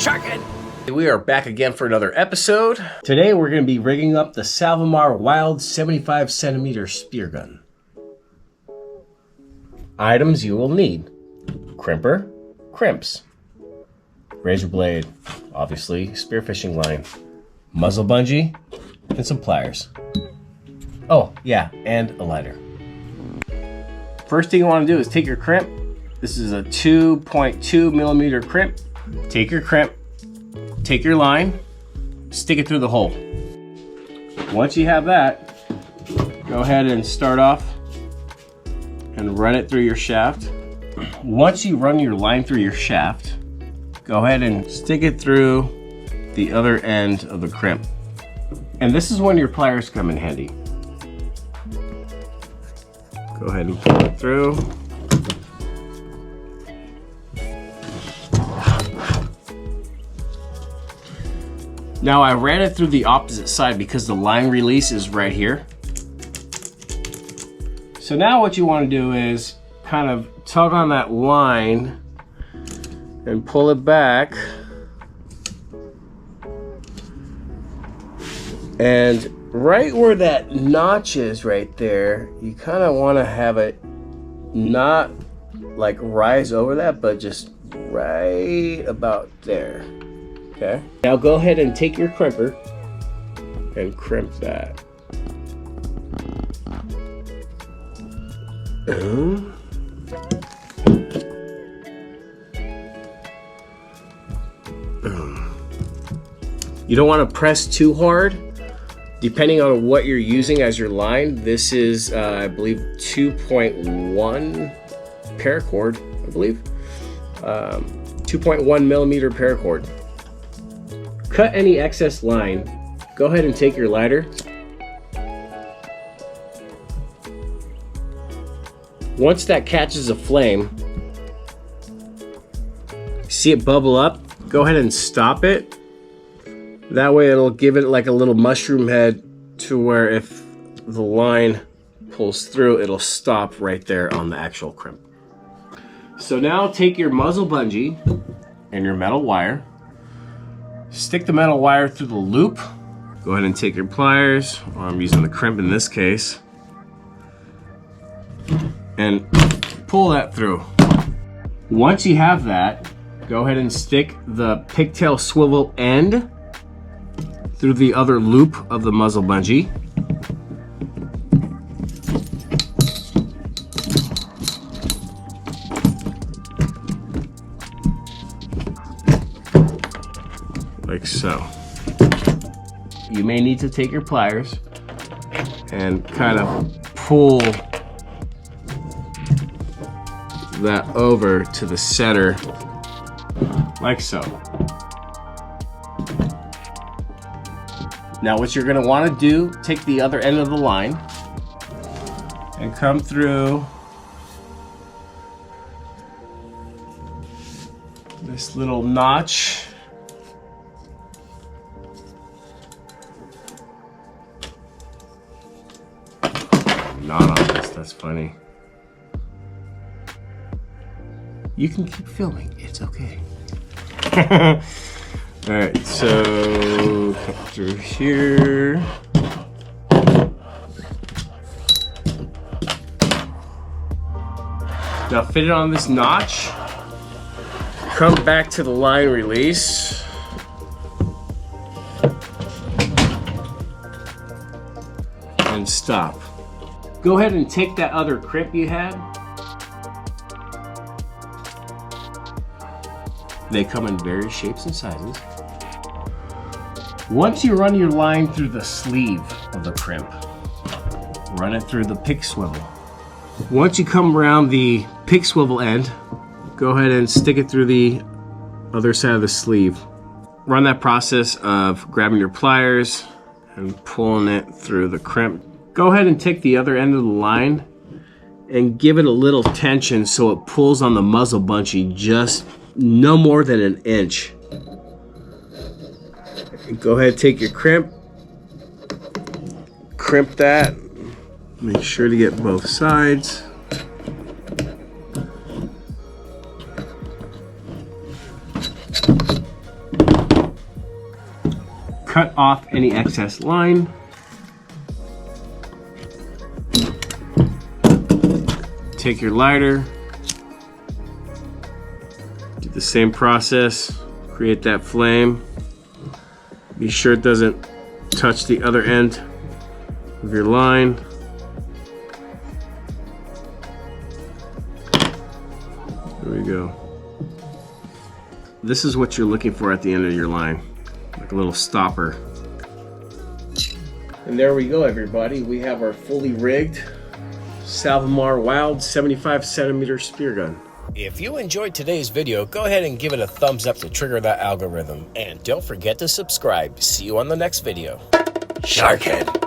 sharking. We are back again for another episode. Today we're going to be rigging up the Salvimar Wild 75 centimeter spear gun. Items you will need: crimper, crimps, razor blade, obviously spearfishing line, muzzle bungee, and some pliers. Oh yeah, and a lighter. First thing you want to do is take your crimp. This is a 2.2 millimeter crimp. Take your crimp, take your line, stick it through the hole. Once you have that, go ahead and start off and run it through your shaft. Once you run your line through your shaft, go ahead and stick it through the other end of the crimp. And this is when your pliers come in handy. Go ahead and pull it through. Now I ran it through the opposite side because the line release is right here. So now what you want to do is kind of tug on that line and pull it back. And right where that notch is right there, you kind of want to have it not like rise over that, but just right about there. Okay. Now go ahead and take your crimper and crimp that. You don't want to press too hard. Depending on what you're using as your line, this is, I believe, 2.1 paracord, I believe. 2.1 millimeter paracord. Cut any excess line. Go ahead and take your lighter. Once that catches a flame, see it bubble up, go ahead and stop it. That way it'll give it like a little mushroom head to where if the line pulls through, it'll stop right there on the actual crimp. So now take your muzzle bungee and your metal wire. Stick the metal wire through the loop. Go ahead and take your pliers, or I'm using the crimp in this case, and pull that through. Once you have that, go ahead and stick the pigtail swivel end through the other loop of the muzzle bungee. Like so. You may need to take your pliers and kind of pull that over to the center, like so. Now what you're going to want to do, take the other end of the line and come through this little notch. Not on this, that's funny. You can keep filming, it's okay. Alright, so come through here. Now fit it on this notch. Come back to the line release. And stop. Go ahead and take that other crimp you had. They come in various shapes and sizes. Once you run your line through the sleeve of the crimp, run it through the pick swivel. Once you come around the pick swivel end, go ahead and stick it through the other side of the sleeve. Run that process of grabbing your pliers and pulling it through the crimp. Go ahead and take the other end of the line and give it a little tension so it pulls on the muzzle bungee just no more than an inch. Go ahead, take your crimp, crimp that, make sure to get both sides. cut off any excess line. Take your lighter, do the same process, create that flame. Be sure it doesn't touch the other end of your line. There we go. This is what you're looking for at the end of your line, like a little stopper. And there we go, everybody. We have our fully rigged Salvimar Wild 75cm spear gun. If you enjoyed today's video, go ahead and give it a thumbs up to trigger that algorithm. And don't forget to subscribe. See you on the next video. Sharkhead.